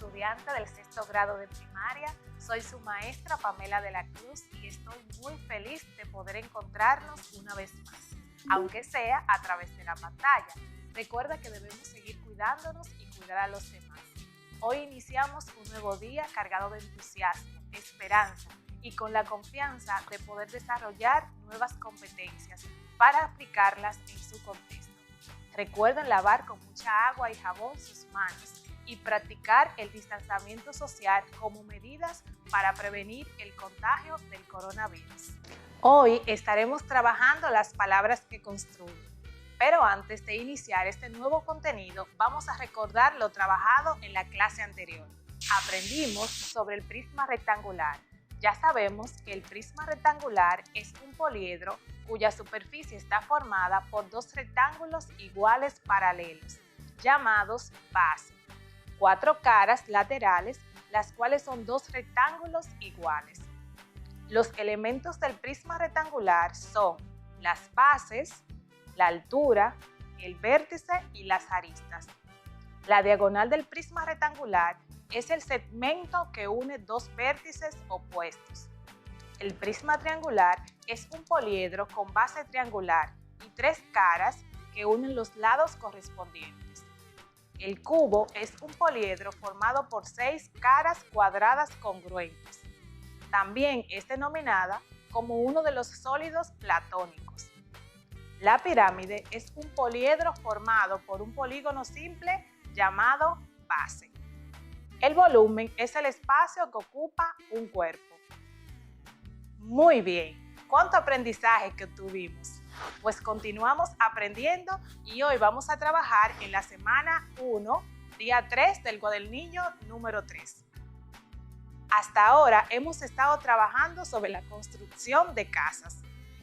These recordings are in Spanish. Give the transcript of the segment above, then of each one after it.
estudiante del sexto grado de primaria. Soy su maestra Pamela de la Cruz y estoy muy feliz de poder encontrarnos una vez más, aunque sea a través de la pantalla. Recuerda que debemos seguir cuidándonos y cuidar a los demás. Hoy iniciamos un nuevo día cargado de entusiasmo, esperanza y con la confianza de poder desarrollar nuevas competencias para aplicarlas en su contexto. Recuerden lavar con mucha agua y jabón sus manos y practicar el distanciamiento social como medidas para prevenir el contagio del coronavirus. Hoy estaremos trabajando las palabras que construyen, pero antes de iniciar este nuevo contenido, vamos a recordar lo trabajado en la clase anterior. Aprendimos sobre el prisma rectangular. Ya sabemos que el prisma rectangular es un poliedro cuya superficie está formada por dos rectángulos iguales paralelos, llamados base. 4 caras laterales, las cuales son dos rectángulos iguales. Los elementos del prisma rectangular son las bases, la altura, el vértice y las aristas. La diagonal del prisma rectangular es el segmento que une dos vértices opuestos. El prisma triangular es un poliedro con base triangular y 3 caras que unen los lados correspondientes. El cubo es un poliedro formado por 6 caras cuadradas congruentes. También es denominada como uno de los sólidos platónicos. La pirámide es un poliedro formado por un polígono simple llamado base. El volumen es el espacio que ocupa un cuerpo. Muy bien, ¿cuánto aprendizaje que tuvimos? Pues continuamos aprendiendo y hoy vamos a trabajar en la semana 1, día 3 del cuadernillo número 3. Hasta ahora hemos estado trabajando sobre la construcción de casas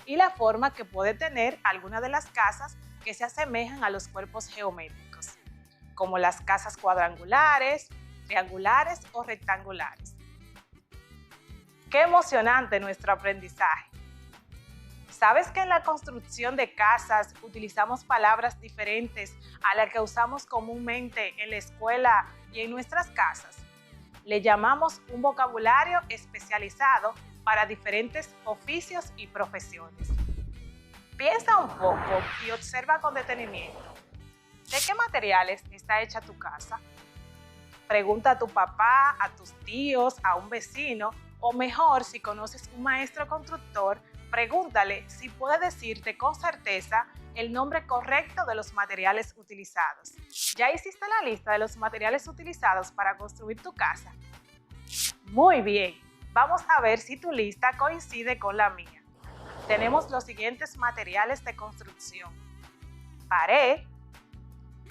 y la forma que puede tener alguna de las casas que se asemejan a los cuerpos geométricos, como las casas cuadrangulares, triangulares o rectangulares. ¡Qué emocionante nuestro aprendizaje! ¿Sabes que en la construcción de casas utilizamos palabras diferentes a las que usamos comúnmente en la escuela y en nuestras casas? Le llamamos un vocabulario especializado para diferentes oficios y profesiones. Piensa un poco y observa con detenimiento. ¿De qué materiales está hecha tu casa? Pregunta a tu papá, a tus tíos, a un vecino, o mejor, si conoces un maestro constructor, pregúntale si puede decirte con certeza el nombre correcto de los materiales utilizados. ¿Ya hiciste la lista de los materiales utilizados para construir tu casa? Muy bien, vamos a ver si tu lista coincide con la mía. Tenemos los siguientes materiales de construcción: pared,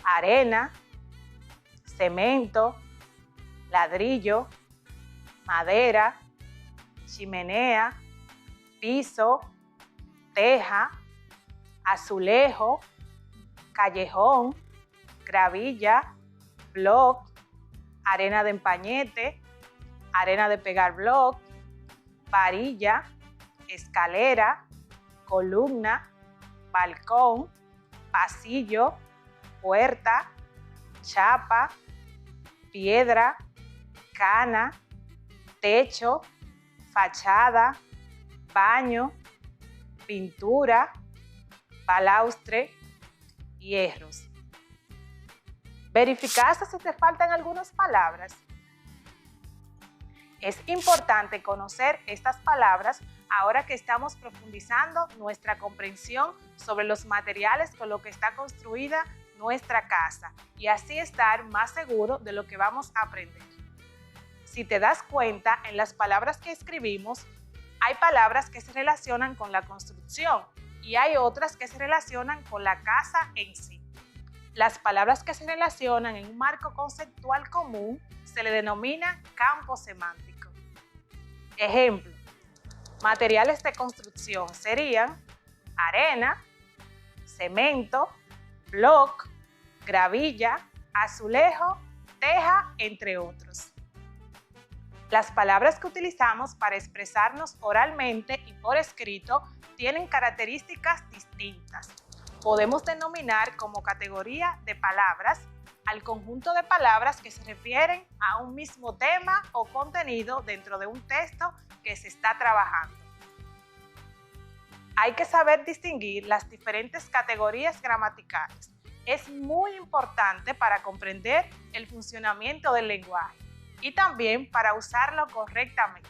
arena, cemento, ladrillo, madera, chimenea, piso, teja, azulejo, callejón, gravilla, bloc, arena de empañete, arena de pegar bloc, varilla, escalera, columna, balcón, pasillo, puerta, chapa, piedra, cana, techo, fachada, baño, pintura, balaustre, hierros. ¿Verificaste si te faltan algunas palabras? Es importante conocer estas palabras ahora que estamos profundizando nuestra comprensión sobre los materiales con los que está construida nuestra casa y así estar más seguro de lo que vamos a aprender. Si te das cuenta, en las palabras que escribimos, hay palabras que se relacionan con la construcción y hay otras que se relacionan con la casa en sí. Las palabras que se relacionan en un marco conceptual común se le denomina campo semántico. Ejemplo, materiales de construcción serían arena, cemento, bloc, gravilla, azulejo, teja, entre otros. Las palabras que utilizamos para expresarnos oralmente y por escrito tienen características distintas. Podemos denominar como categoría de palabras al conjunto de palabras que se refieren a un mismo tema o contenido dentro de un texto que se está trabajando. Hay que saber distinguir las diferentes categorías gramaticales. Es muy importante para comprender el funcionamiento del lenguaje y también para usarlo correctamente.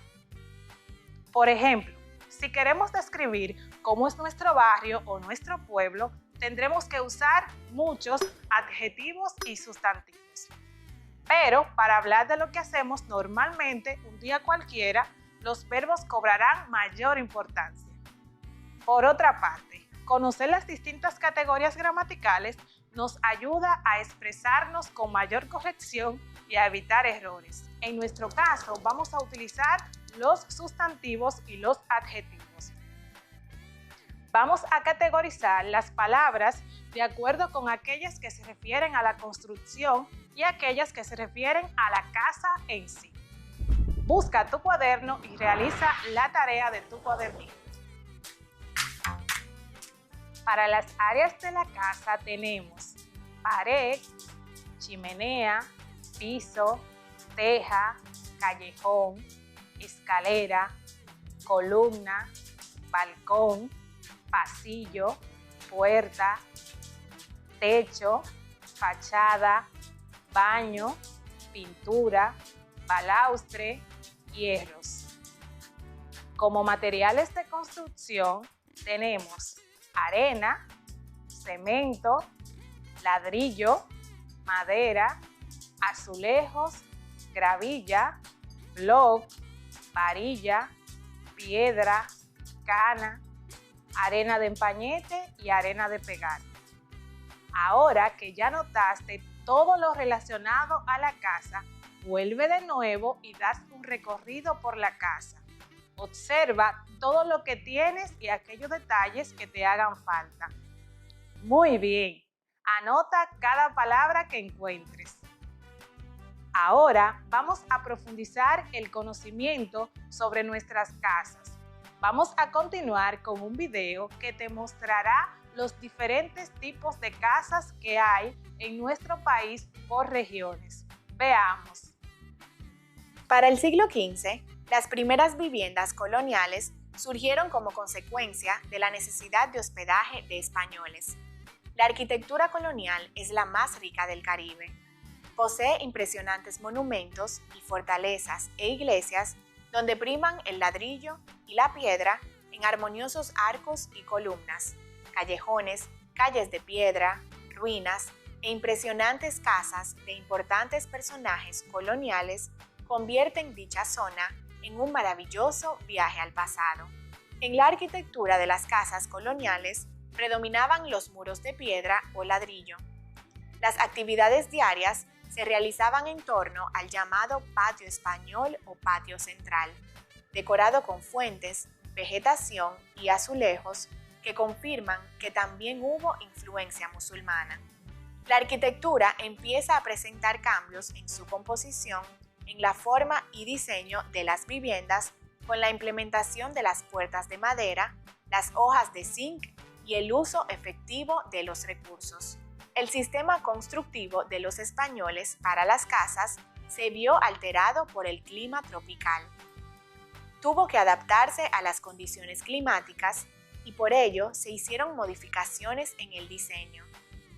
Por ejemplo, si queremos describir cómo es nuestro barrio o nuestro pueblo, tendremos que usar muchos adjetivos y sustantivos. Pero para hablar de lo que hacemos normalmente, un día cualquiera, los verbos cobrarán mayor importancia. Por otra parte, conocer las distintas categorías gramaticales nos ayuda a expresarnos con mayor corrección y a evitar errores. En nuestro caso, vamos a utilizar los sustantivos y los adjetivos. Vamos a categorizar las palabras de acuerdo con aquellas que se refieren a la construcción y aquellas que se refieren a la casa en sí. Busca tu cuaderno y realiza la tarea de tu cuadernillo. Para las áreas de la casa tenemos pared, chimenea, piso, teja, callejón, escalera, columna, balcón, pasillo, puerta, techo, fachada, baño, pintura, balaustre, hierros. Como materiales de construcción tenemos arena, cemento, ladrillo, madera, azulejos, gravilla, bloc, varilla, piedra, cana, arena de empañete y arena de pegar. Ahora que ya notaste todo lo relacionado a la casa, vuelve de nuevo y das un recorrido por la casa. Observa todo lo que tienes y aquellos detalles que te hagan falta. Muy bien, anota cada palabra que encuentres. Ahora vamos a profundizar el conocimiento sobre nuestras casas. Vamos a continuar con un video que te mostrará los diferentes tipos de casas que hay en nuestro país por regiones. Veamos. Para el siglo XV, las primeras viviendas coloniales surgieron como consecuencia de la necesidad de hospedaje de españoles. La arquitectura colonial es la más rica del Caribe. Posee impresionantes monumentos y fortalezas e iglesias donde priman el ladrillo y la piedra en armoniosos arcos y columnas, callejones, calles de piedra, ruinas e impresionantes casas de importantes personajes coloniales convierten dicha zona en un maravilloso viaje al pasado. En la arquitectura de las casas coloniales predominaban los muros de piedra o ladrillo. Las actividades diarias se realizaban en torno al llamado patio español o patio central, decorado con fuentes, vegetación y azulejos que confirman que también hubo influencia musulmana. La arquitectura empieza a presentar cambios en su composición, en la forma y diseño de las viviendas con la implementación de las puertas de madera, las hojas de zinc y el uso efectivo de los recursos. El sistema constructivo de los españoles para las casas se vio alterado por el clima tropical. Tuvo que adaptarse a las condiciones climáticas y por ello se hicieron modificaciones en el diseño,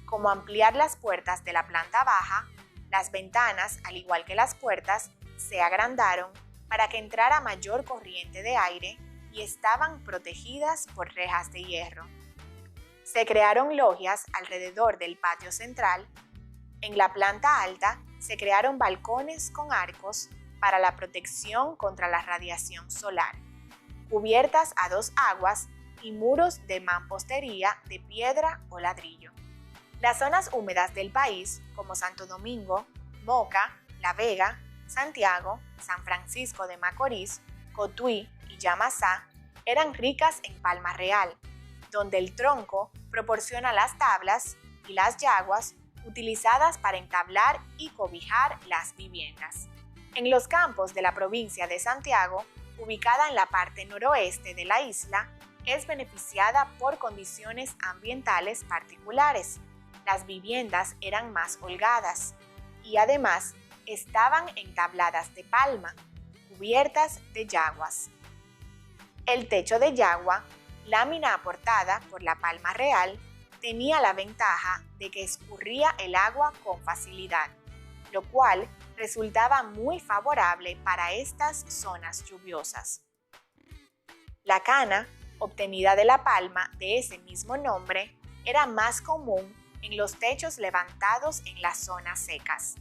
como ampliar las puertas de la planta baja. Las ventanas, al igual que las puertas, se agrandaron para que entrara mayor corriente de aire y estaban protegidas por rejas de hierro. Se crearon logias alrededor del patio central. En la planta alta se crearon balcones con arcos para la protección contra la radiación solar, cubiertas a dos aguas y muros de mampostería de piedra o ladrillo. Las zonas húmedas del país, como Santo Domingo, Moca, La Vega, Santiago, San Francisco de Macorís, Cotuí y Yamasá, eran ricas en palma real, donde el tronco proporciona las tablas y las yaguas utilizadas para entablar y cobijar las viviendas. En los campos de la provincia de Santiago, ubicada en la parte noroeste de la isla, es beneficiada por condiciones ambientales particulares. las viviendas eran más holgadas y además estaban entabladas de palma, cubiertas de yaguas. El techo de yagua, lámina aportada por la palma real, tenía la ventaja de que escurría el agua con facilidad, lo cual resultaba muy favorable para estas zonas lluviosas. La cana, obtenida de la palma de ese mismo nombre, era más común en los techos levantados en las zonas secas.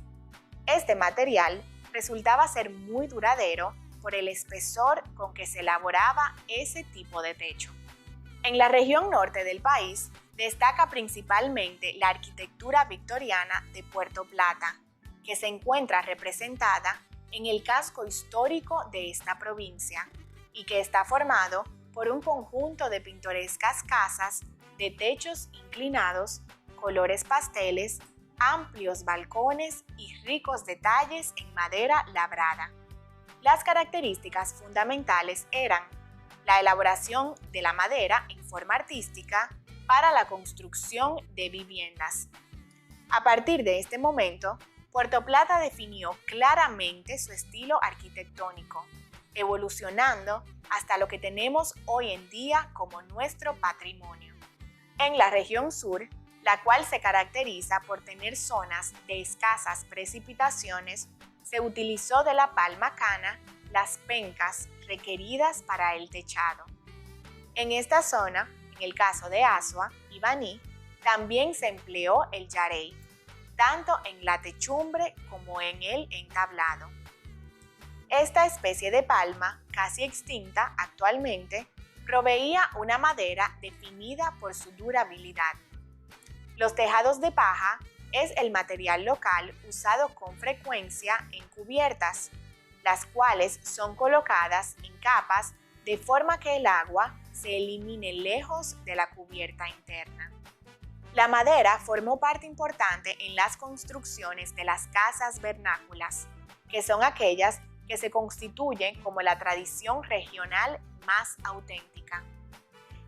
Este material resultaba ser muy duradero por el espesor con que se elaboraba ese tipo de techo. En la región norte del país destaca principalmente la arquitectura victoriana de Puerto Plata, que se encuentra representada en el casco histórico de esta provincia y que está formado por un conjunto de pintorescas casas de techos inclinados, colores pasteles, amplios balcones y ricos detalles en madera labrada. Las características fundamentales eran la elaboración de la madera en forma artística para la construcción de viviendas. A partir de este momento, Puerto Plata definió claramente su estilo arquitectónico, evolucionando hasta lo que tenemos hoy en día como nuestro patrimonio. En la región sur, la cual se caracteriza por tener zonas de escasas precipitaciones, se utilizó de la palma cana las pencas requeridas para el techado. En esta zona, en el caso de Azua y Baní, también se empleó el yarey, tanto en la techumbre como en el entablado. Esta especie de palma, casi extinta actualmente, proveía una madera definida por su durabilidad. Los tejados de paja es el material local usado con frecuencia en cubiertas, las cuales son colocadas en capas de forma que el agua se elimine lejos de la cubierta interna. La madera formó parte importante en las construcciones de las casas vernáculas, que son aquellas que se constituyen como la tradición regional más auténtica.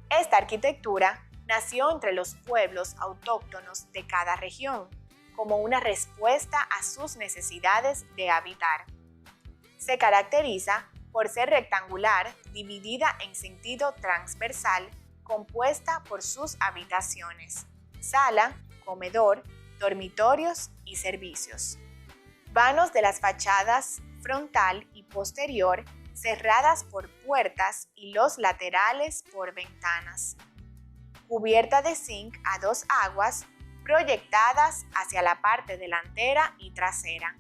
Esta arquitectura nació entre los pueblos autóctonos de cada región, como una respuesta a sus necesidades de habitar. Se caracteriza por ser rectangular, dividida en sentido transversal, compuesta por sus habitaciones, sala, comedor, dormitorios y servicios. Vanos de las fachadas frontal y posterior cerradas por puertas y los laterales por ventanas. Cubierta de zinc a dos aguas proyectadas hacia la parte delantera y trasera.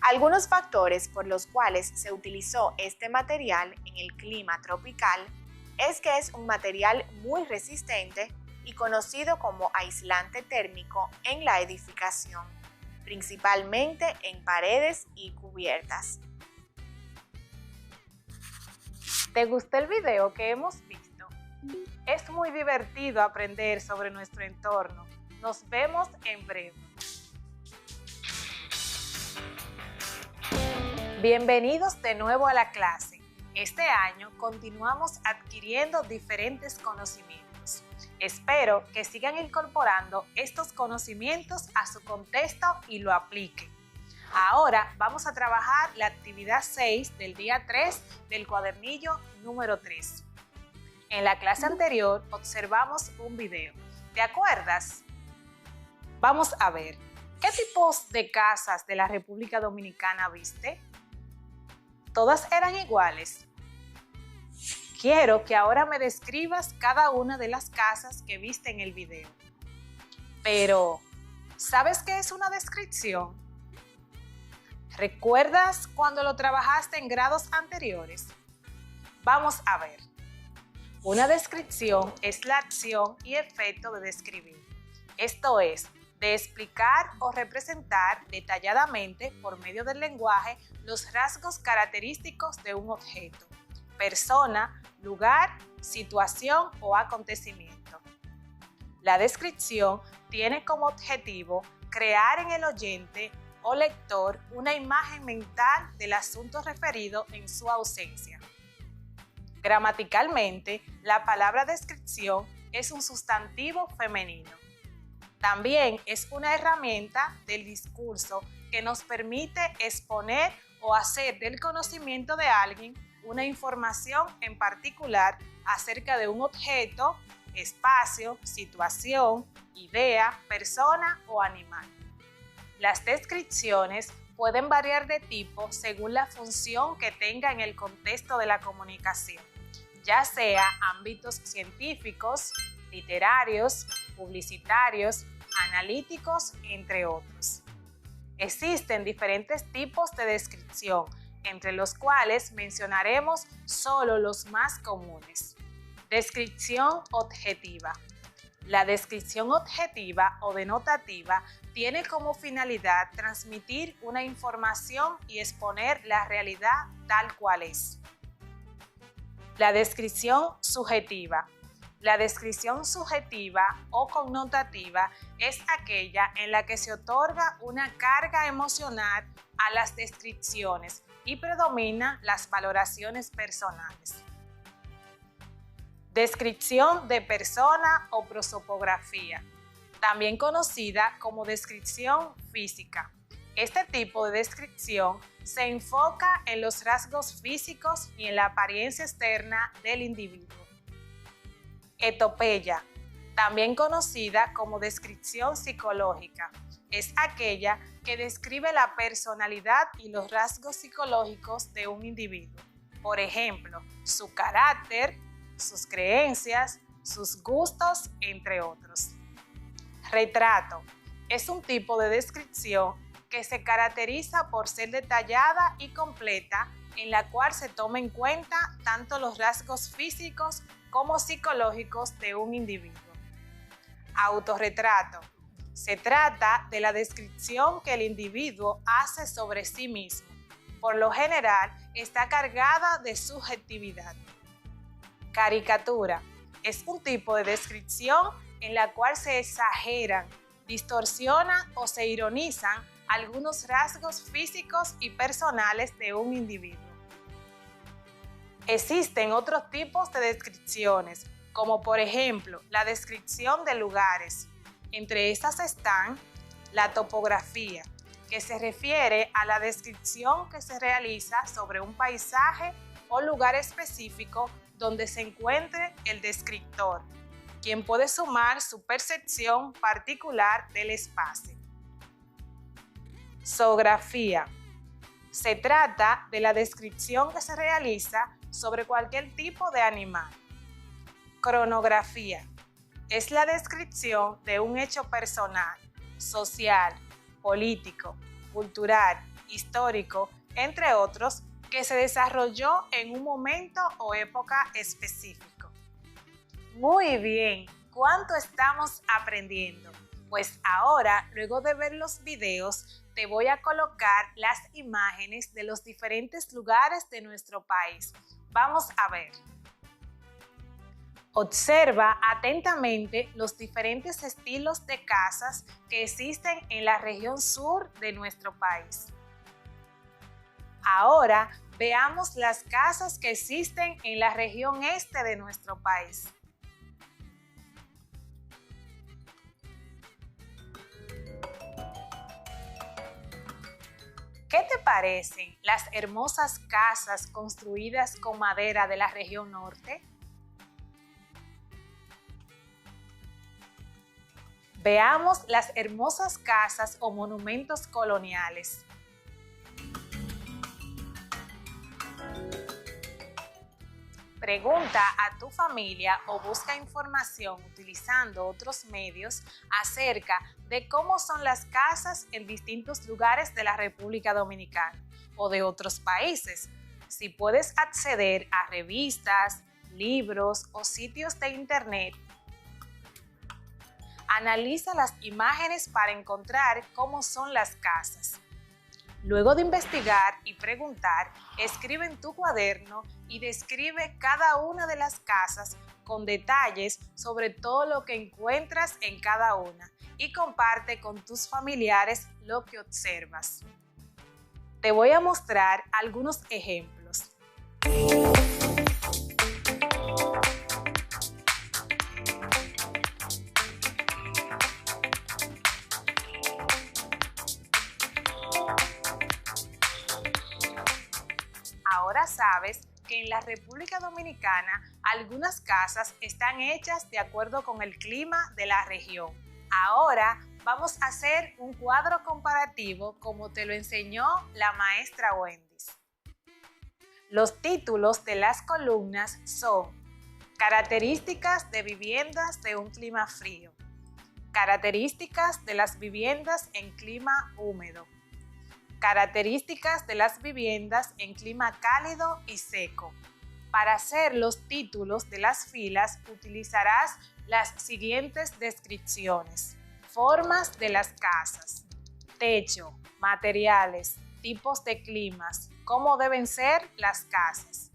Algunos factores por los cuales se utilizó este material en el clima tropical es que es un material muy resistente y conocido como aislante térmico en la edificación, principalmente en paredes y cubiertas. ¿Te gustó el video que hemos visto? Es muy divertido aprender sobre nuestro entorno. Nos vemos en breve. Bienvenidos de nuevo a la clase. Este año continuamos adquiriendo diferentes conocimientos. Espero que sigan incorporando estos conocimientos a su contexto y lo apliquen. Ahora vamos a trabajar la actividad 6 del día 3 del cuadernillo número 3. En la clase anterior observamos un video. ¿Te acuerdas? Vamos a ver. ¿Qué tipos de casas de la República Dominicana viste? ¿Todas eran iguales? Quiero que ahora me describas cada una de las casas que viste en el video. Pero, ¿sabes qué es una descripción? ¿Recuerdas cuando lo trabajaste en grados anteriores? Vamos a ver. Una descripción es la acción y efecto de describir. Esto es, de explicar o representar detalladamente por medio del lenguaje los rasgos característicos de un objeto, persona, lugar, situación o acontecimiento. La descripción tiene como objetivo crear en el oyente o lector una imagen mental del asunto referido en su ausencia. Gramaticalmente, la palabra descripción es un sustantivo femenino. También es una herramienta del discurso que nos permite exponer o hacer del conocimiento de alguien una información en particular acerca de un objeto, espacio, situación, idea, persona o animal. Las descripciones pueden variar de tipo según la función que tenga en el contexto de la comunicación, ya sea ámbitos científicos, literarios, publicitarios, analíticos, entre otros. Existen diferentes tipos de descripción, entre los cuales mencionaremos solo los más comunes. Descripción objetiva. La descripción objetiva o denotativa tiene como finalidad transmitir una información y exponer la realidad tal cual es. La descripción subjetiva. La descripción subjetiva o connotativa es aquella en la que se otorga una carga emocional a las descripciones y predomina las valoraciones personales. Descripción de persona o prosopografía, también conocida como descripción física. Este tipo de descripción se enfoca en los rasgos físicos y en la apariencia externa del individuo. Etopeya, también conocida como descripción psicológica, es aquella que describe la personalidad y los rasgos psicológicos de un individuo. Por ejemplo, su carácter, sus creencias, sus gustos, entre otros. Retrato es un tipo de descripción que se caracteriza por ser detallada y completa, en la cual se toma en cuenta tanto los rasgos físicos como psicológicos de un individuo. Autorretrato. Se trata de la descripción que el individuo hace sobre sí mismo. Por lo general, está cargada de subjetividad. Caricatura. Es un tipo de descripción en la cual se exageran, distorsionan o se ironizan algunos rasgos físicos y personales de un individuo. Existen otros tipos de descripciones, como por ejemplo la descripción de lugares. Entre estas están la topografía, que se refiere a la descripción que se realiza sobre un paisaje o lugar específico donde se encuentre el descriptor, quien puede sumar su percepción particular del espacio. Zoografía. Se trata de la descripción que se realiza sobre cualquier tipo de animal. Cronografía. Es la descripción de un hecho personal, social, político, cultural, histórico, entre otros, que se desarrolló en un momento o época específico. Muy bien, ¿cuánto estamos aprendiendo? Pues ahora, luego de ver los videos, te voy a colocar las imágenes de los diferentes lugares de nuestro país. Vamos a ver. Observa atentamente los diferentes estilos de casas que existen en la región sur de nuestro país. Ahora veamos las casas que existen en la región este de nuestro país. ¿Qué te parecen las hermosas casas construidas con madera de la región norte? Veamos las hermosas casas o monumentos coloniales. Pregunta a tu familia o busca información utilizando otros medios acerca de cómo son las casas en distintos lugares de la República Dominicana o de otros países. Si puedes acceder a revistas, libros o sitios de internet, analiza las imágenes para encontrar cómo son las casas. Luego de investigar y preguntar, escribe en tu cuaderno y describe cada una de las casas con detalles sobre todo lo que encuentras en cada una y comparte con tus familiares lo que observas. Te voy a mostrar algunos ejemplos. la República Dominicana algunas casas están hechas de acuerdo con el clima de la región. Ahora vamos a hacer un cuadro comparativo como te lo enseñó la maestra Wendy. Los títulos de las columnas son características de viviendas de un clima frío, características de las viviendas en clima húmedo, características de las viviendas en clima cálido y seco. Para hacer los títulos de las filas utilizarás las siguientes descripciones: formas de las casas, techo, materiales, tipos de climas, cómo deben ser las casas.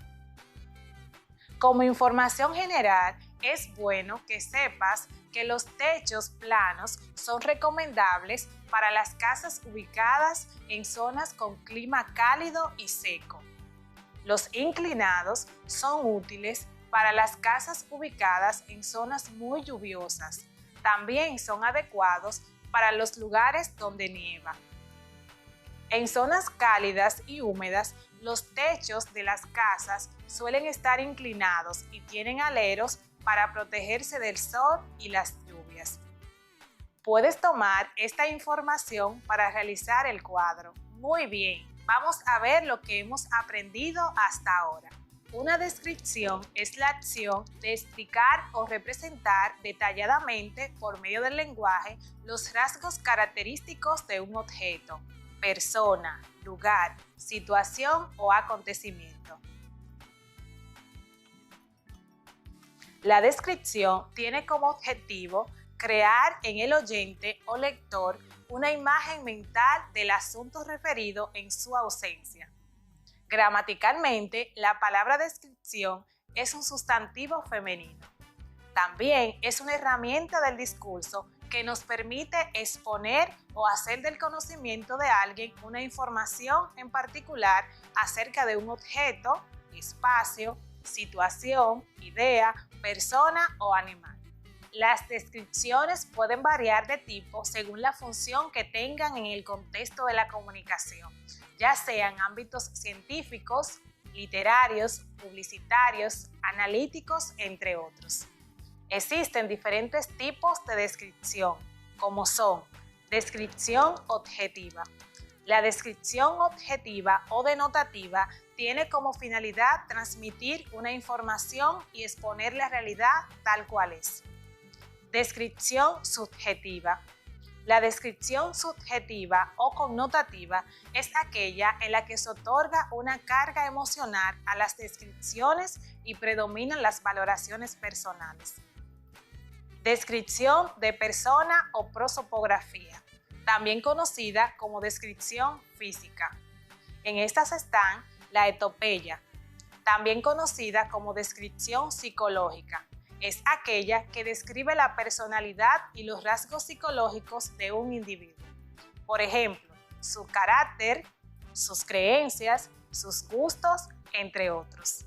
Como información general, es bueno que sepas que los techos planos son recomendables para las casas ubicadas en zonas con clima cálido y seco. Los inclinados son útiles para las casas ubicadas en zonas muy lluviosas. También son adecuados para los lugares donde nieva. En zonas cálidas y húmedas, los techos de las casas suelen estar inclinados y tienen aleros para protegerse del sol y las lluvias. Puedes tomar esta información para realizar el cuadro. Muy bien, vamos a ver lo que hemos aprendido hasta ahora. Una descripción es la acción de explicar o representar detalladamente por medio del lenguaje los rasgos característicos de un objeto, persona, lugar, situación o acontecimiento. La descripción tiene como objetivo crear en el oyente o lector una imagen mental del asunto referido en su ausencia. Gramaticalmente, la palabra descripción es un sustantivo femenino. También es una herramienta del discurso que nos permite exponer o hacer del conocimiento de alguien una información en particular acerca de un objeto, espacio, situación, idea, persona o animal. Las descripciones pueden variar de tipo según la función que tengan en el contexto de la comunicación, ya sean ámbitos científicos, literarios, publicitarios, analíticos, entre otros. Existen diferentes tipos de descripción, como son descripción objetiva. La descripción objetiva o denotativa tiene como finalidad transmitir una información y exponer la realidad tal cual es. Descripción subjetiva. La descripción subjetiva o connotativa es aquella en la que se otorga una carga emocional a las descripciones y predominan las valoraciones personales. Descripción de persona o prosopografía, también conocida como descripción física. En estas están la etopeya, también conocida como descripción psicológica. Es aquella que describe la personalidad y los rasgos psicológicos de un individuo. Por ejemplo, su carácter, sus creencias, sus gustos, entre otros.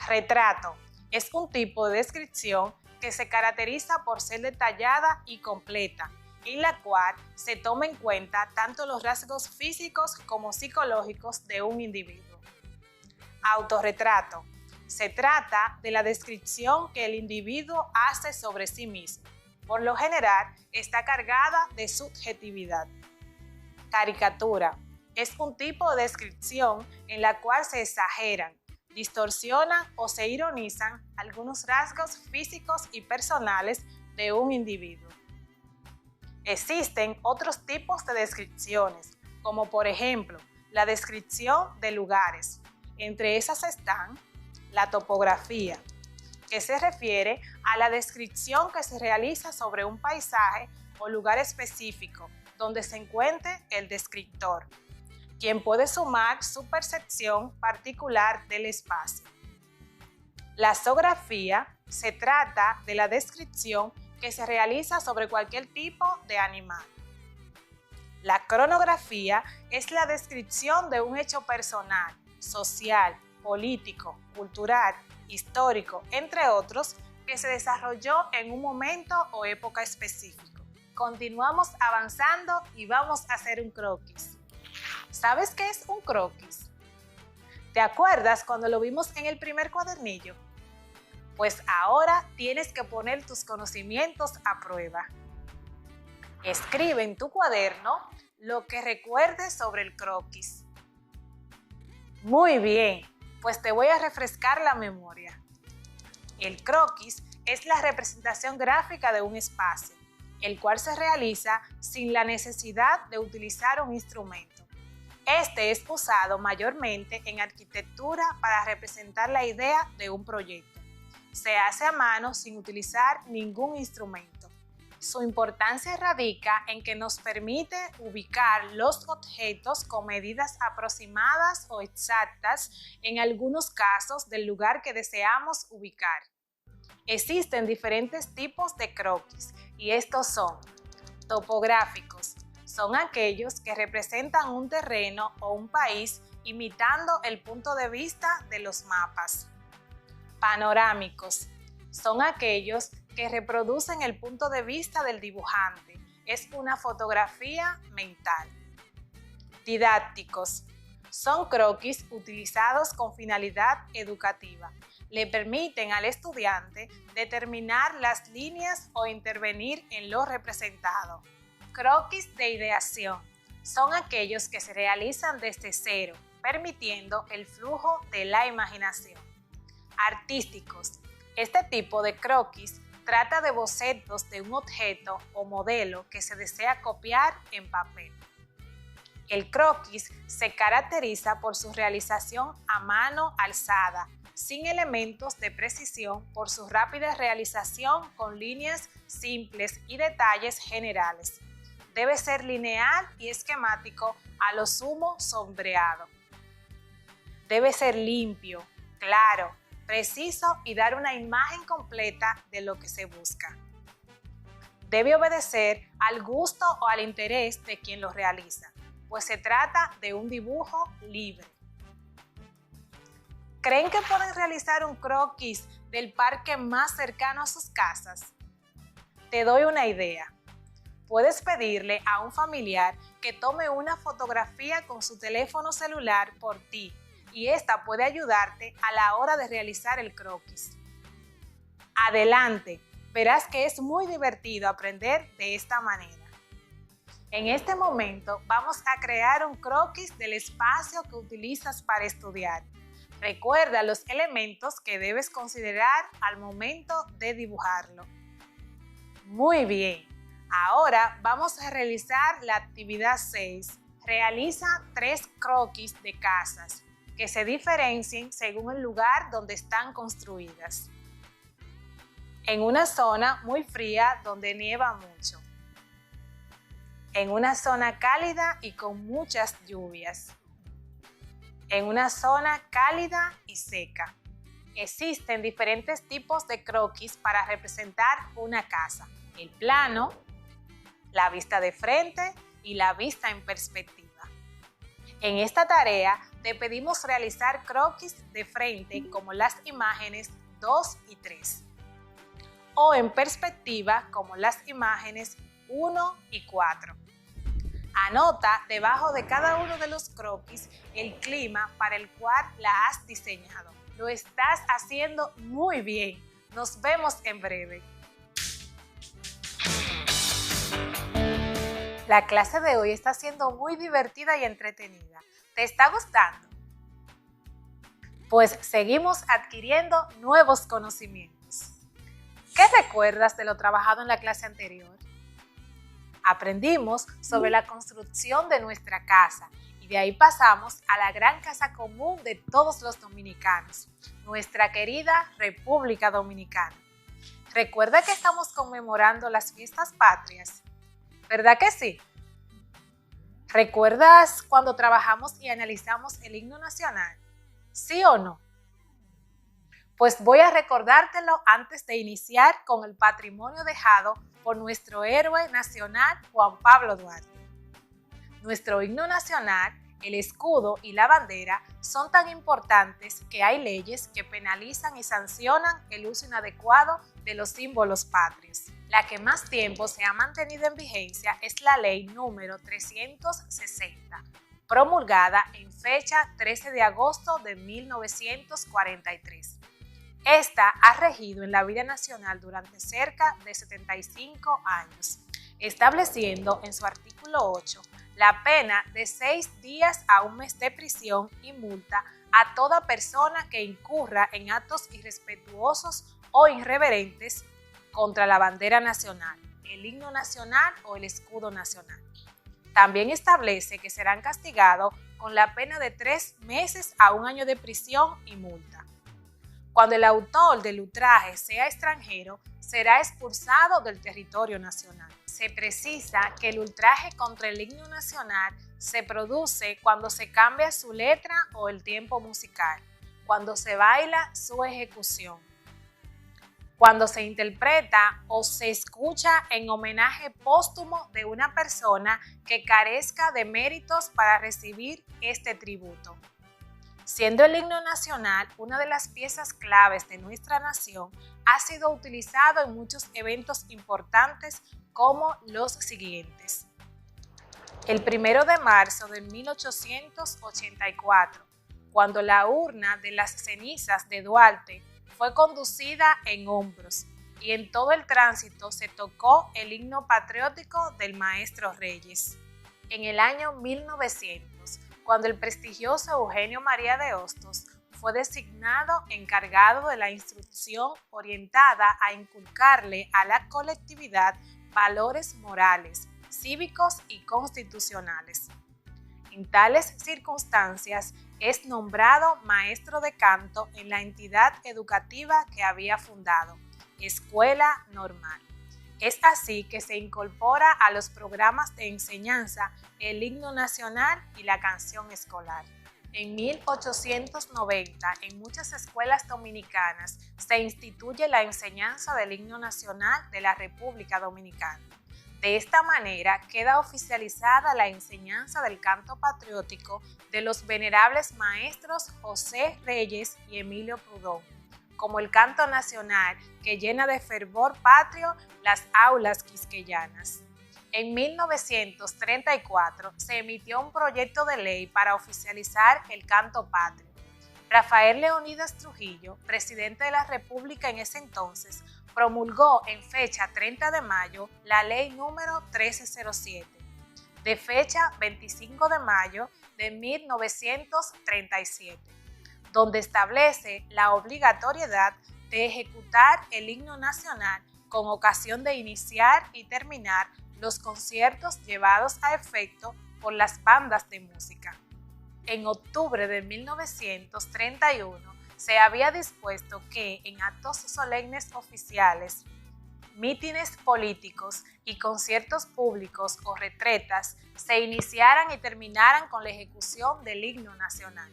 Retrato es un tipo de descripción que se caracteriza por ser detallada y completa, en la cual se toma en cuenta tanto los rasgos físicos como psicológicos de un individuo. Autorretrato. Se trata de la descripción que el individuo hace sobre sí mismo. Por lo general, está cargada de subjetividad. Caricatura. Es un tipo de descripción en la cual se exageran, distorsionan o se ironizan algunos rasgos físicos y personales de un individuo. Existen otros tipos de descripciones, como por ejemplo, la descripción de lugares. Entre esas están la topografía, que se refiere a la descripción que se realiza sobre un paisaje o lugar específico donde se encuentre el descriptor, quien puede sumar su percepción particular del espacio. La zoografía se trata de la descripción que se realiza sobre cualquier tipo de animal. La cronografía es la descripción de un hecho personal, social, político, cultural, histórico, entre otros, que se desarrolló en un momento o época específico. Continuamos avanzando y vamos a hacer un croquis. ¿Sabes qué es un croquis? ¿Te acuerdas cuando lo vimos en el primer cuadernillo? Pues ahora tienes que poner tus conocimientos a prueba. Escribe en tu cuaderno lo que recuerdes sobre el croquis. Muy bien, pues te voy a refrescar la memoria. El croquis es la representación gráfica de un espacio, el cual se realiza sin la necesidad de utilizar un instrumento. Este es usado mayormente en arquitectura para representar la idea de un proyecto. Se hace a mano sin utilizar ningún instrumento. Su importancia radica en que nos permite ubicar los objetos con medidas aproximadas o exactas, en algunos casos del lugar que deseamos ubicar. Existen diferentes tipos de croquis y estos son topográficos. Son aquellos que representan un terreno o un país imitando el punto de vista de los mapas. Panorámicos. Son aquellos que reproducen el punto de vista del dibujante. Es una fotografía mental. Didácticos. Son croquis utilizados con finalidad educativa. Le permiten al estudiante determinar las líneas o intervenir en lo representado. Croquis de ideación. Son aquellos que se realizan desde cero, permitiendo el flujo de la imaginación. Artísticos. Este tipo de croquis trata de bocetos de un objeto o modelo que se desea copiar en papel. El croquis se caracteriza por su realización a mano alzada, sin elementos de precisión por su rápida realización con líneas simples y detalles generales. Debe ser lineal y esquemático, a lo sumo sombreado. Debe ser limpio, claro, preciso y dar una imagen completa de lo que se busca. Debe obedecer al gusto o al interés de quien lo realiza, pues se trata de un dibujo libre. ¿Creen que pueden realizar un croquis del parque más cercano a sus casas? Te doy una idea. Puedes pedirle a un familiar que tome una fotografía con su teléfono celular por ti y esta puede ayudarte a la hora de realizar el croquis. Adelante, verás que es muy divertido aprender de esta manera. En este momento vamos a crear un croquis del espacio que utilizas para estudiar. Recuerda los elementos que debes considerar al momento de dibujarlo. Muy bien. Ahora vamos a realizar la actividad 6. Realiza 3 croquis de casas que se diferencien según el lugar donde están construidas. En una zona muy fría donde nieva mucho. En una zona cálida y con muchas lluvias. En una zona cálida y seca. Existen diferentes tipos de croquis para representar una casa. El plano, la vista de frente y la vista en perspectiva. En esta tarea te pedimos realizar croquis de frente como las imágenes 2 y 3 o en perspectiva como las imágenes 1 y 4. Anota debajo de cada uno de los croquis el clima para el cual la has diseñado. Lo estás haciendo muy bien. Nos vemos en breve. La clase de hoy está siendo muy divertida y entretenida. ¿Te está gustando? Pues seguimos adquiriendo nuevos conocimientos. ¿Qué recuerdas de lo trabajado en la clase anterior? Aprendimos sobre la construcción de nuestra casa y de ahí pasamos a la gran casa común de todos los dominicanos, nuestra querida República Dominicana. ¿Recuerda que estamos conmemorando las fiestas patrias? ¿Verdad que sí? ¿Recuerdas cuando trabajamos y analizamos el himno nacional? ¿Sí o no? Pues voy a recordártelo antes de iniciar con el patrimonio dejado por nuestro héroe nacional Juan Pablo Duarte. Nuestro himno nacional, el escudo y la bandera son tan importantes que hay leyes que penalizan y sancionan el uso inadecuado de los símbolos patrios. La que más tiempo se ha mantenido en vigencia es la ley número 360, promulgada en fecha 13 de agosto de 1943. Esta ha regido en la vida nacional durante cerca de 75 años, estableciendo en su artículo 8 la pena de 6 días a 1 mes de prisión y multa a toda persona que incurra en actos irrespetuosos o irreverentes contra la bandera nacional, el himno nacional o el escudo nacional. También establece que serán castigados con la pena de 3 meses a 1 año de prisión y multa. Cuando el autor del ultraje sea extranjero, será expulsado del territorio nacional. Se precisa que el ultraje contra el himno nacional se produce cuando se cambia su letra o el tiempo musical, cuando se baila su ejecución, cuando se interpreta o se escucha en homenaje póstumo de una persona que carezca de méritos para recibir este tributo. Siendo el himno nacional una de las piezas claves de nuestra nación, ha sido utilizado en muchos eventos importantes como los siguientes. El 1 de marzo de 1884, cuando la urna de las cenizas de Duarte fue conducida en hombros y en todo el tránsito se tocó el himno patriótico del maestro Reyes. En el año 1900, cuando el prestigioso Eugenio María de Hostos fue designado encargado de la instrucción orientada a inculcarle a la colectividad valores morales, cívicos y constitucionales. En tales circunstancias es nombrado maestro de canto en la entidad educativa que había fundado, Escuela Normal. Es así que se incorpora a los programas de enseñanza el himno nacional y la canción escolar. En 1890, en muchas escuelas dominicanas, se instituye la enseñanza del himno nacional de la República Dominicana. De esta manera queda oficializada la enseñanza del canto patriótico de los venerables maestros José Reyes y Emilio Prudón, como el canto nacional que llena de fervor patrio las aulas quisqueyanas. En 1934 se emitió un proyecto de ley para oficializar el canto patrio. Rafael Leónidas Trujillo, presidente de la República en ese entonces, promulgó en fecha 30 de mayo la ley número 1307, de fecha 25 de mayo de 1937, donde establece la obligatoriedad de ejecutar el himno nacional con ocasión de iniciar y terminar los conciertos llevados a efecto por las bandas de música. En octubre de 1931 se había dispuesto que en actos solemnes oficiales, mítines políticos y conciertos públicos o retretas se iniciaran y terminaran con la ejecución del himno nacional.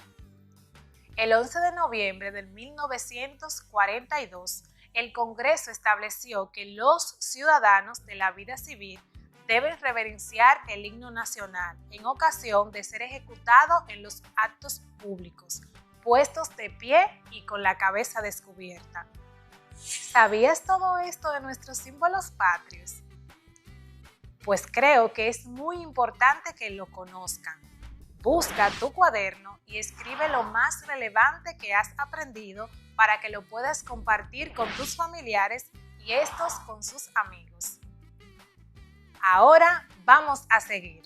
El 11 de noviembre de 1942, el Congreso estableció que los ciudadanos de la vida civil deben reverenciar el himno nacional en ocasión de ser ejecutado en los actos públicos, puestos de pie y con la cabeza descubierta. ¿Sabías todo esto de nuestros símbolos patrios? Pues creo que es muy importante que lo conozcan. Busca tu cuaderno y escribe lo más relevante que has aprendido para que lo puedas compartir con tus familiares y estos con sus amigos. Ahora vamos a seguir.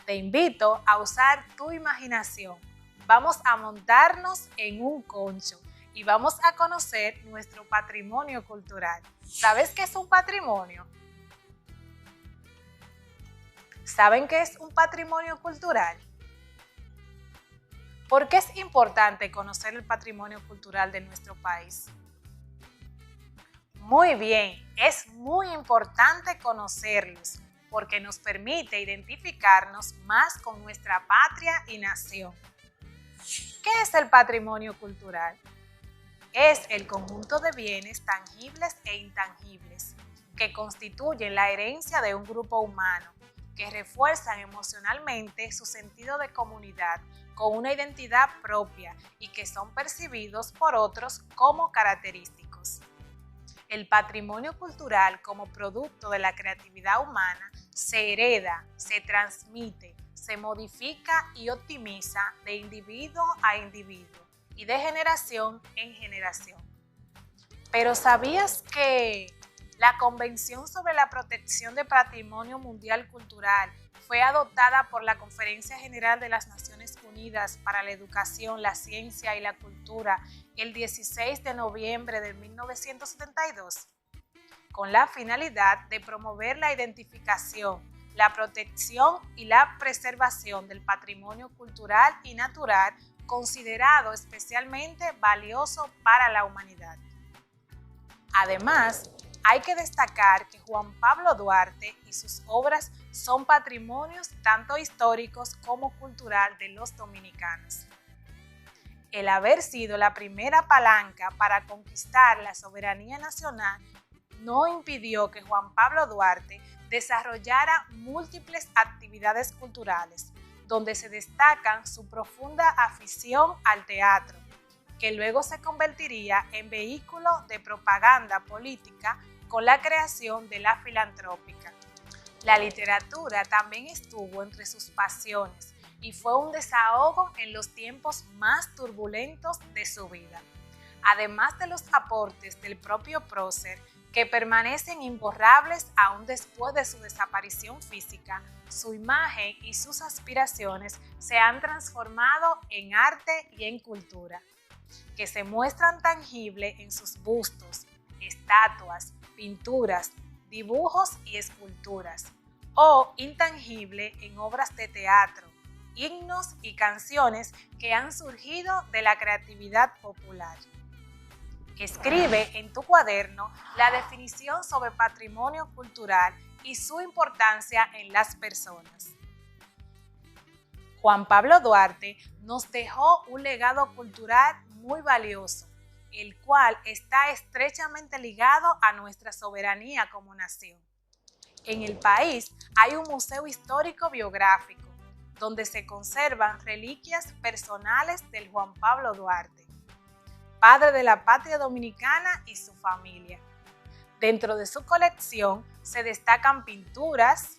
Te invito a usar tu imaginación. Vamos a montarnos en un concho y vamos a conocer nuestro patrimonio cultural. ¿Sabes qué es un patrimonio? ¿Saben qué es un patrimonio cultural? ¿Por qué es importante conocer el patrimonio cultural de nuestro país? Muy bien, es muy importante conocerlos porque nos permite identificarnos más con nuestra patria y nación. ¿Qué es el patrimonio cultural? Es el conjunto de bienes tangibles e intangibles que constituyen la herencia de un grupo humano, que refuerzan emocionalmente su sentido de comunidad con una identidad propia y que son percibidos por otros como característicos. El patrimonio cultural como producto de la creatividad humana se hereda, se transmite, se se modifica y optimiza de individuo a individuo y de generación en generación. Pero ¿sabías que la Convención sobre la Protección del Patrimonio Mundial Cultural fue adoptada por la Conferencia General de las Naciones Unidas para la Educación, la Ciencia y la Cultura el 16 de noviembre de 1972, con la finalidad de promover la identificación, la protección y la preservación del patrimonio cultural y natural considerado especialmente valioso para la humanidad? Además, hay que destacar que Juan Pablo Duarte y sus obras son patrimonios tanto históricos como cultural de los dominicanos. El haber sido la primera palanca para conquistar la soberanía nacional no impidió que Juan Pablo Duarte desarrollara múltiples actividades culturales, donde se destacan su profunda afición al teatro, que luego se convertiría en vehículo de propaganda política con la creación de la Filantrópica. La literatura también estuvo entre sus pasiones y fue un desahogo en los tiempos más turbulentos de su vida. Además de los aportes del propio prócer, que permanecen imborrables aún después de su desaparición física, su imagen y sus aspiraciones se han transformado en arte y en cultura, que se muestran tangibles en sus bustos, estatuas, pinturas, dibujos y esculturas, o intangible en obras de teatro, himnos y canciones que han surgido de la creatividad popular. Escribe en tu cuaderno la definición sobre patrimonio cultural y su importancia en las personas. Juan Pablo Duarte nos dejó un legado cultural muy valioso, el cual está estrechamente ligado a nuestra soberanía como nación. En el país hay un museo histórico biográfico, donde se conservan reliquias personales del Juan Pablo Duarte, padre de la patria dominicana y su familia. Dentro de su colección se destacan pinturas,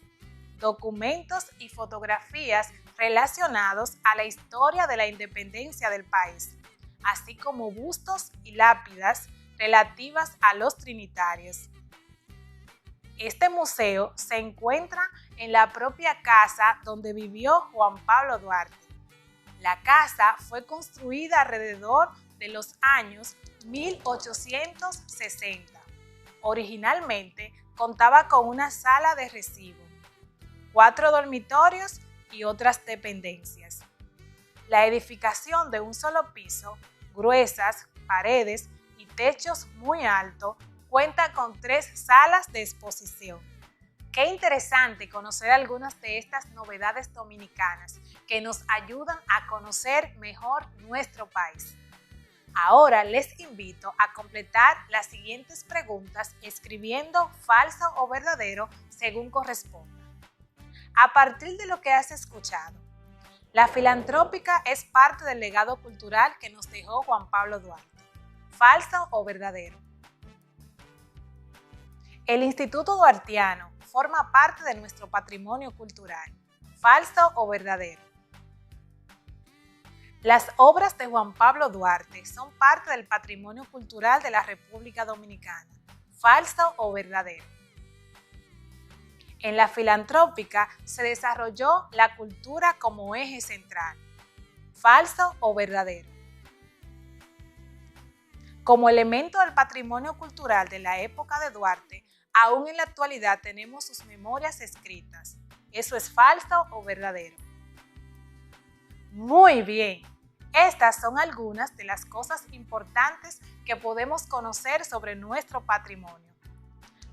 documentos y fotografías relacionados a la historia de la independencia del país, así como bustos y lápidas relativas a los trinitarios. Este museo se encuentra en la propia casa donde vivió Juan Pablo Duarte. La casa fue construida alrededor de los años 1860. Originalmente contaba con una sala de recibo, 4 dormitorios y otras dependencias. La edificación de un solo piso, gruesas paredes y techos muy altos, cuenta con 3 salas de exposición. Qué interesante conocer algunas de estas novedades dominicanas que nos ayudan a conocer mejor nuestro país. Ahora les invito a completar las siguientes preguntas escribiendo falso o verdadero según corresponda. A partir de lo que has escuchado, la Filantrópica es parte del legado cultural que nos dejó Juan Pablo Duarte. ¿Falso o verdadero? El Instituto Duartiano forma parte de nuestro patrimonio cultural. ¿Falso o verdadero? Las obras de Juan Pablo Duarte son parte del patrimonio cultural de la República Dominicana. ¿Falso o verdadero? En la Filantrópica se desarrolló la cultura como eje central. ¿Falso o verdadero? Como elemento del patrimonio cultural de la época de Duarte, aún en la actualidad tenemos sus memorias escritas. ¿Eso es falso o verdadero? Muy bien. Estas son algunas de las cosas importantes que podemos conocer sobre nuestro patrimonio.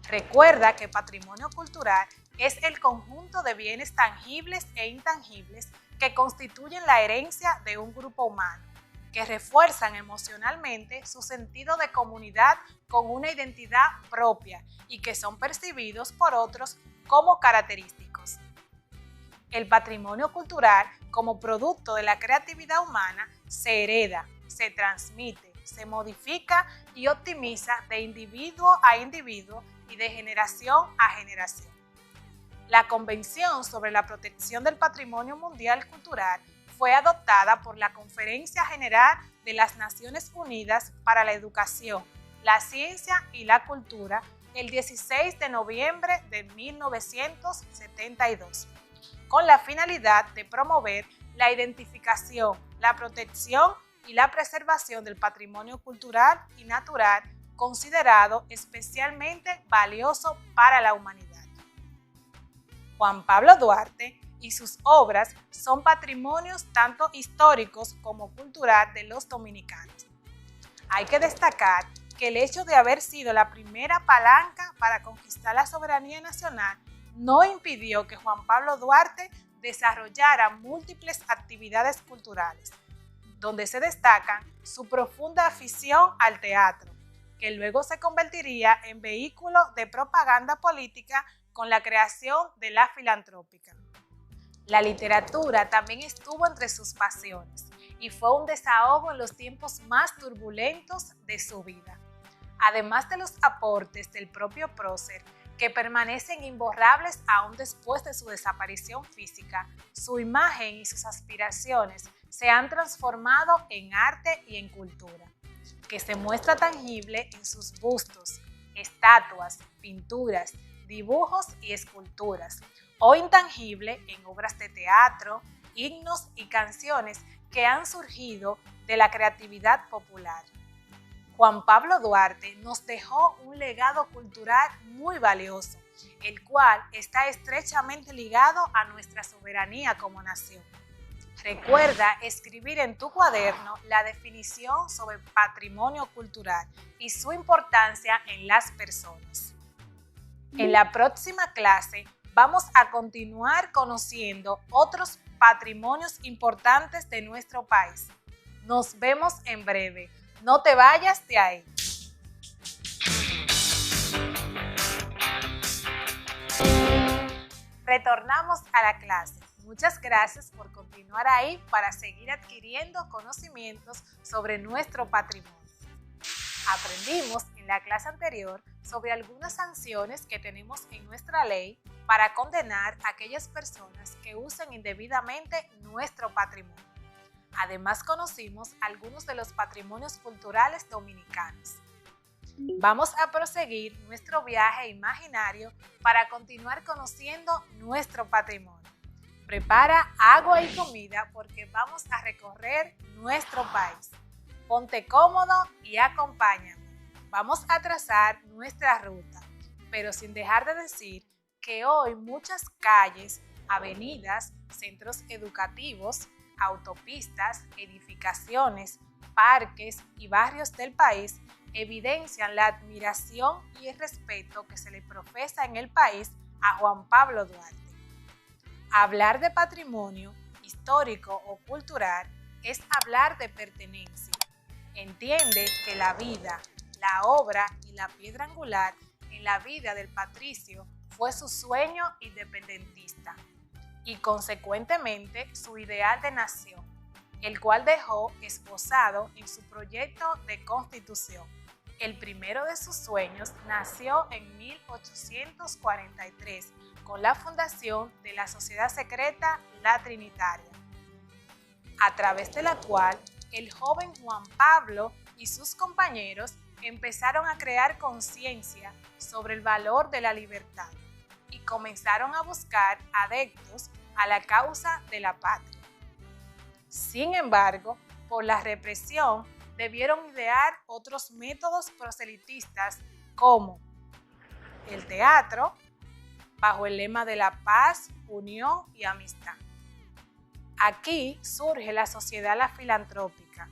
Recuerda que patrimonio cultural es el conjunto de bienes tangibles e intangibles que constituyen la herencia de un grupo humano, que refuerzan emocionalmente su sentido de comunidad con una identidad propia y que son percibidos por otros como característicos. El patrimonio cultural, como producto de la creatividad humana, se hereda, se transmite, se modifica y optimiza de individuo a individuo y de generación a generación. La Convención sobre la Protección del Patrimonio Mundial Cultural fue adoptada por la Conferencia General de las Naciones Unidas para la Educación, la Ciencia y la Cultura el 16 de noviembre de 1972, con la finalidad de promover la identificación, la protección y la preservación del patrimonio cultural y natural considerado especialmente valioso para la humanidad. Juan Pablo Duarte y sus obras son patrimonios tanto históricos como cultural de los dominicanos. Hay que destacar que el hecho de haber sido la primera palanca para conquistar la soberanía nacional no impidió que Juan Pablo Duarte desarrollara múltiples actividades culturales, donde se destacan su profunda afición al teatro, que luego se convertiría en vehículo de propaganda política con la creación de la filantrópica. La literatura también estuvo entre sus pasiones y fue un desahogo en los tiempos más turbulentos de su vida. Además de los aportes del propio prócer, que permanecen imborrables aún después de su desaparición física, su imagen y sus aspiraciones se han transformado en arte y en cultura, que se muestra tangible en sus bustos, estatuas, pinturas, dibujos y esculturas, o intangible en obras de teatro, himnos y canciones que han surgido de la creatividad popular. Juan Pablo Duarte nos dejó un legado cultural muy valioso, el cual está estrechamente ligado a nuestra soberanía como nación. Recuerda escribir en tu cuaderno la definición sobre patrimonio cultural y su importancia en las personas. En la próxima clase vamos a continuar conociendo otros patrimonios importantes de nuestro país. Nos vemos en breve. No te vayas de ahí. Retornamos a la clase. Muchas gracias por continuar ahí para seguir adquiriendo conocimientos sobre nuestro patrimonio. Aprendimos en la clase anterior sobre algunas sanciones que tenemos en nuestra ley para condenar a aquellas personas que usen indebidamente nuestro patrimonio. Además, conocimos algunos de los patrimonios culturales dominicanos. Vamos a proseguir nuestro viaje imaginario para continuar conociendo nuestro patrimonio. Prepara agua y comida porque vamos a recorrer nuestro país. Ponte cómodo y acompáñame. Vamos a trazar nuestra ruta, pero sin dejar de decir que hoy muchas calles, avenidas, centros educativos, autopistas, edificaciones, parques y barrios del país evidencian la admiración y el respeto que se le profesa en el país a Juan Pablo Duarte. Hablar de patrimonio histórico o cultural es hablar de pertenencia. Entiende que la vida, la obra y la piedra angular en la vida del patricio fue su sueño independentista y consecuentemente su ideal de nación, el cual dejó esbozado en su proyecto de constitución. El primero de sus sueños nació en 1843 con la fundación de la Sociedad Secreta La Trinitaria, a través de la cual el joven Juan Pablo y sus compañeros empezaron a crear conciencia sobre el valor de la libertad y comenzaron a buscar adeptos a la causa de la patria. Sin embargo, por la represión, debieron idear otros métodos proselitistas como el teatro, bajo el lema de la paz, unión y amistad. Aquí surge la Sociedad La Filantrópica,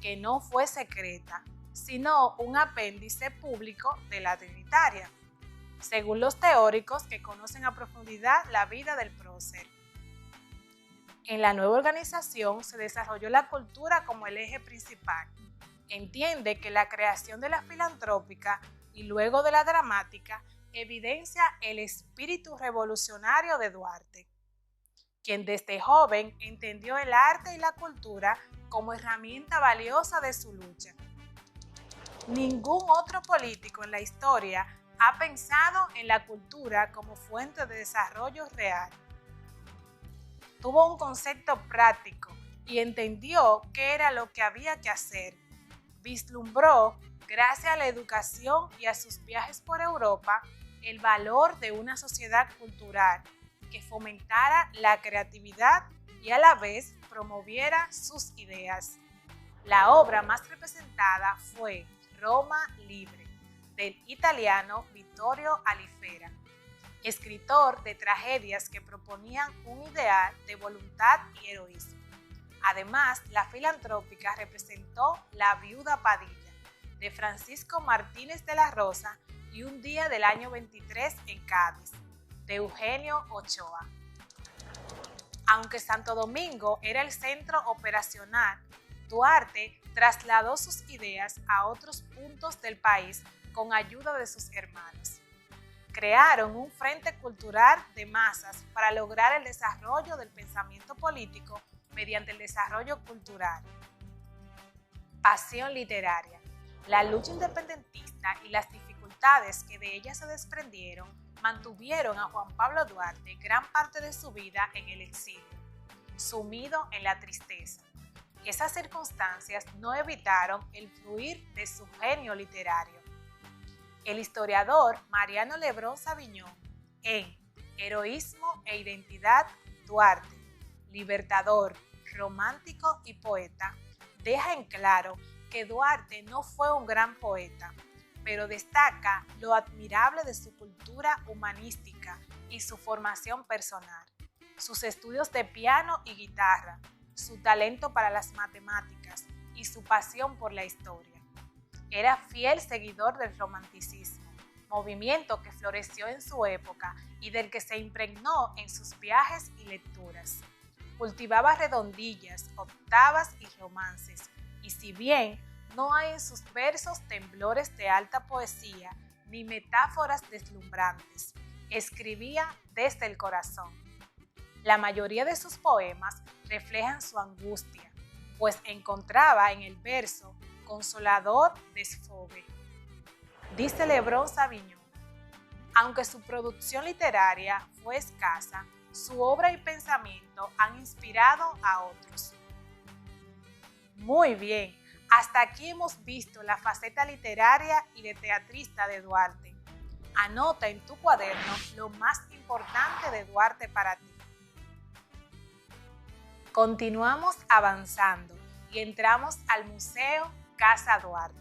que no fue secreta, sino un apéndice público de la Trinitaria, según los teóricos que conocen a profundidad la vida del prócer. En la nueva organización se desarrolló la cultura como el eje principal. Entiende que la creación de la filantrópica y luego de la dramática evidencia el espíritu revolucionario de Duarte, quien desde joven entendió el arte y la cultura como herramienta valiosa de su lucha. Ningún otro político en la historia ha pensado en la cultura como fuente de desarrollo real. Tuvo un concepto práctico y entendió qué era lo que había que hacer. Vislumbró, gracias a la educación y a sus viajes por Europa, el valor de una sociedad cultural que fomentara la creatividad y a la vez promoviera sus ideas. La obra más representada fue Roma Libre, del italiano Vittorio Alifera, escritor de tragedias que proponían un ideal de voluntad y heroísmo. Además, la filantrópica representó La viuda Padilla, de Francisco Martínez de la Rosa, y Un día del año 23 en Cádiz, de Eugenio Ochoa. Aunque Santo Domingo era el centro operacional, Duarte trasladó sus ideas a otros puntos del país con ayuda de sus hermanos. Crearon un frente cultural de masas para lograr el desarrollo del pensamiento político mediante el desarrollo cultural. Pasión literaria. La lucha independentista y las dificultades que de ella se desprendieron mantuvieron a Juan Pablo Duarte gran parte de su vida en el exilio, sumido en la tristeza. Esas circunstancias no evitaron el fluir de su genio literario. El historiador Mariano Lebrón Saviñón, en Heroísmo e Identidad, Duarte, libertador, romántico y poeta, deja en claro que Duarte no fue un gran poeta, pero destaca lo admirable de su cultura humanística y su formación personal, sus estudios de piano y guitarra, su talento para las matemáticas y su pasión por la historia. Era fiel seguidor del romanticismo, movimiento que floreció en su época y del que se impregnó en sus viajes y lecturas. Cultivaba redondillas, octavas y romances, y si bien no hay en sus versos temblores de alta poesía ni metáforas deslumbrantes, escribía desde el corazón. La mayoría de sus poemas reflejan su angustia, pues encontraba en el verso consolador desfogue. Dice Lebrón Saviñón, aunque su producción literaria fue escasa, su obra y pensamiento han inspirado a otros. Muy bien, hasta aquí hemos visto la faceta literaria y de teatrista de Duarte. Anota en tu cuaderno lo más importante de Duarte para ti. Continuamos avanzando y entramos al Museo Casa Duarte.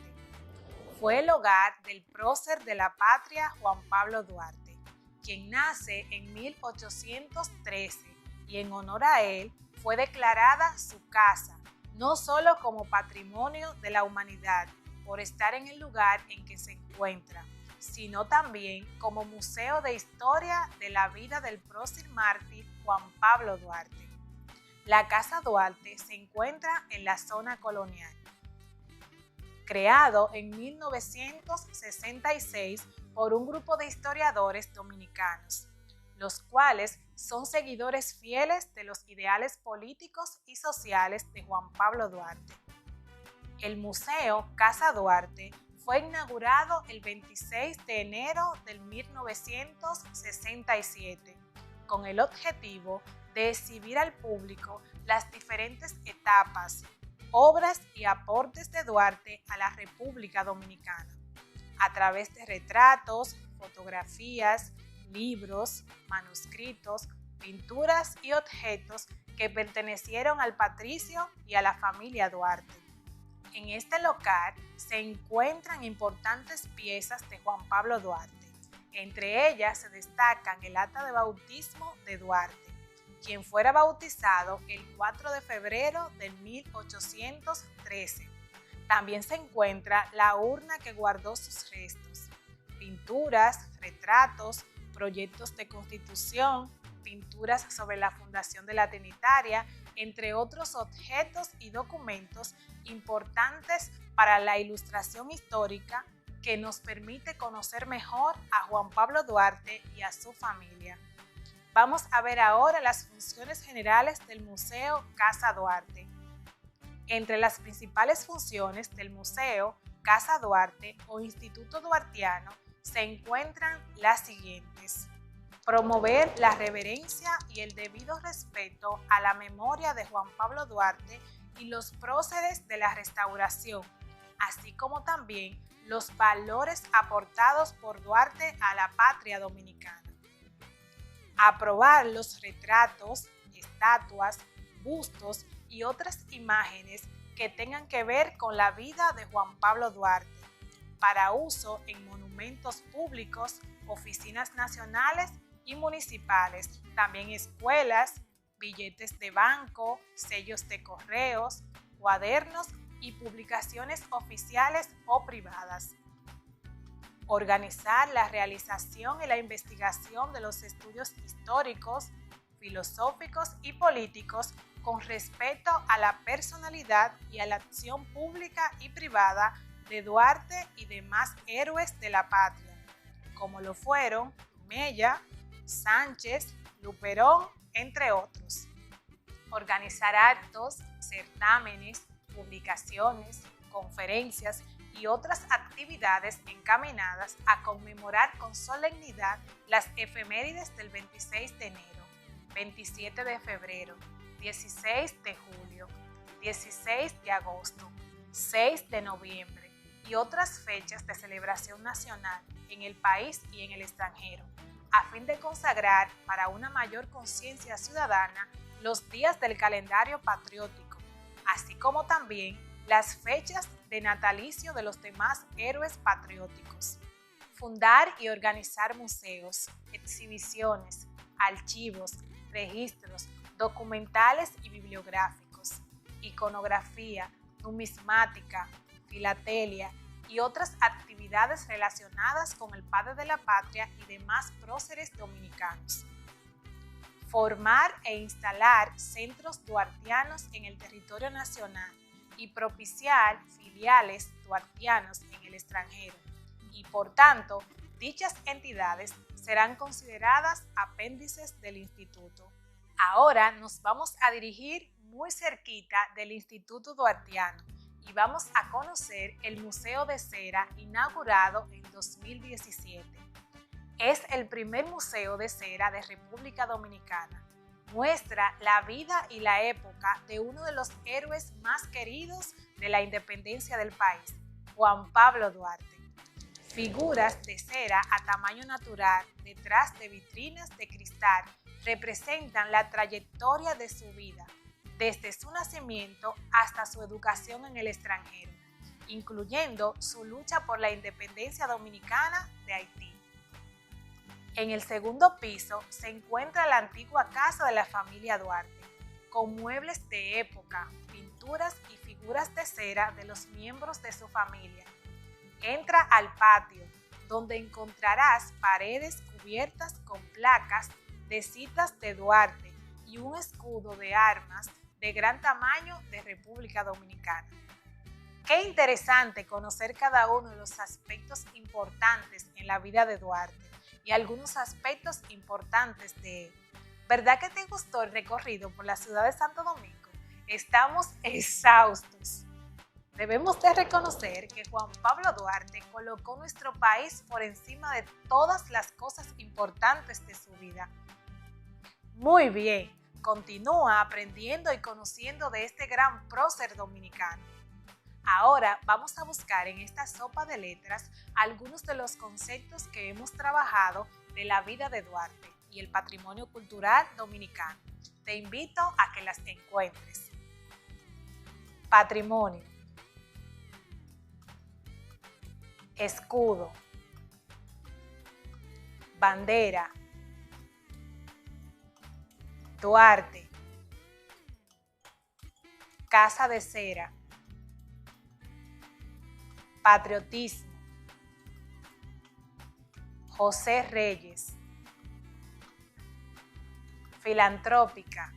Fue el hogar del prócer de la patria Juan Pablo Duarte, quien nace en 1813 y en honor a él fue declarada su casa, no solo como patrimonio de la humanidad por estar en el lugar en que se encuentra, sino también como museo de historia de la vida del prócer mártir Juan Pablo Duarte. La Casa Duarte se encuentra en la zona colonial. Creado en 1966 por un grupo de historiadores dominicanos, los cuales son seguidores fieles de los ideales políticos y sociales de Juan Pablo Duarte. El Museo Casa Duarte fue inaugurado el 26 de enero del 1967 con el objetivo de exhibir al público las diferentes etapas, obras y aportes de Duarte a la República Dominicana, a través de retratos, fotografías, libros, manuscritos, pinturas y objetos que pertenecieron al patricio y a la familia Duarte. En este local se encuentran importantes piezas de Juan Pablo Duarte. Entre ellas se destacan el acta de bautismo de Duarte, quien fuera bautizado el 4 de febrero de 1813. También se encuentra la urna que guardó sus restos, pinturas, retratos, proyectos de constitución, pinturas sobre la fundación de la Trinitaria, entre otros objetos y documentos importantes para la ilustración histórica que nos permite conocer mejor a Juan Pablo Duarte y a su familia. Vamos a ver ahora las funciones generales del Museo Casa Duarte. Entre las principales funciones del Museo Casa Duarte o Instituto Duartiano se encuentran las siguientes: promover la reverencia y el debido respeto a la memoria de Juan Pablo Duarte y los próceres de la Restauración, así como también los valores aportados por Duarte a la patria dominicana. Aprobar los retratos, estatuas, bustos y otras imágenes que tengan que ver con la vida de Juan Pablo Duarte, para uso en monumentos públicos, oficinas nacionales y municipales, también escuelas, billetes de banco, sellos de correos, cuadernos y publicaciones oficiales o privadas. Organizar la realización y la investigación de los estudios históricos, filosóficos y políticos con respeto a la personalidad y a la acción pública y privada de Duarte y demás héroes de la patria, como lo fueron Mella, Sánchez, Luperón, entre otros. Organizar actos, certámenes, publicaciones, conferencias y otras actividades encaminadas a conmemorar con solemnidad las efemérides del 26 de enero, 27 de febrero, 16 de julio, 16 de agosto, 6 de noviembre y otras fechas de celebración nacional en el país y en el extranjero, a fin de consagrar para una mayor conciencia ciudadana los días del calendario patriótico, así como también las fechas de natalicio de los demás héroes patrióticos. Fundar y organizar museos, exhibiciones, archivos, registros, documentales y bibliográficos, iconografía, numismática, filatelia y otras actividades relacionadas con el padre de la patria y demás próceres dominicanos. Formar e instalar centros duartianos en el territorio nacional y propiciar filiales duartianos en el extranjero, y por tanto, dichas entidades serán consideradas apéndices del instituto. Ahora nos vamos a dirigir muy cerquita del Instituto Duartiano y vamos a conocer el Museo de Cera inaugurado en 2017. Es el primer museo de cera de República Dominicana. Muestra la vida y la época de uno de los héroes más queridos de la independencia del país, Juan Pablo Duarte. Figuras de cera a tamaño natural detrás de vitrinas de cristal representan la trayectoria de su vida, desde su nacimiento hasta su educación en el extranjero, incluyendo su lucha por la independencia dominicana de Haití. En el segundo piso se encuentra la antigua casa de la familia Duarte, con muebles de época, pinturas y figuras de cera de los miembros de su familia. Entra al patio, donde encontrarás paredes cubiertas con placas de citas de Duarte y un escudo de armas de gran tamaño de República Dominicana. Qué interesante conocer cada uno de los aspectos importantes en la vida de Duarte y algunos aspectos importantes de él. ¿Verdad que te gustó el recorrido por la ciudad de Santo Domingo? Estamos exhaustos. Debemos de reconocer que Juan Pablo Duarte colocó nuestro país por encima de todas las cosas importantes de su vida. Muy bien, continúa aprendiendo y conociendo de este gran prócer dominicano. Ahora vamos a buscar en esta sopa de letras algunos de los conceptos que hemos trabajado de la vida de Duarte y el patrimonio cultural dominicano. Te invito a que las encuentres. Patrimonio. Escudo. Bandera. Duarte. Casa de cera. Patriotismo. José Reyes. Filantrópica.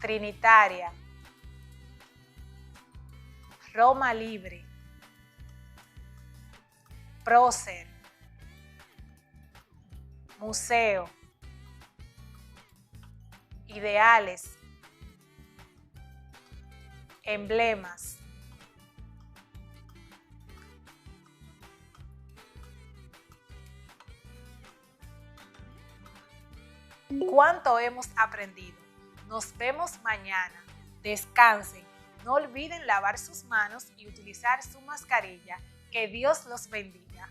Trinitaria. Roma Libre. Prócer. Museo. Ideales. Emblemas. ¿Cuánto hemos aprendido? Nos vemos mañana. Descansen. No olviden lavar sus manos y utilizar su mascarilla. Que Dios los bendiga.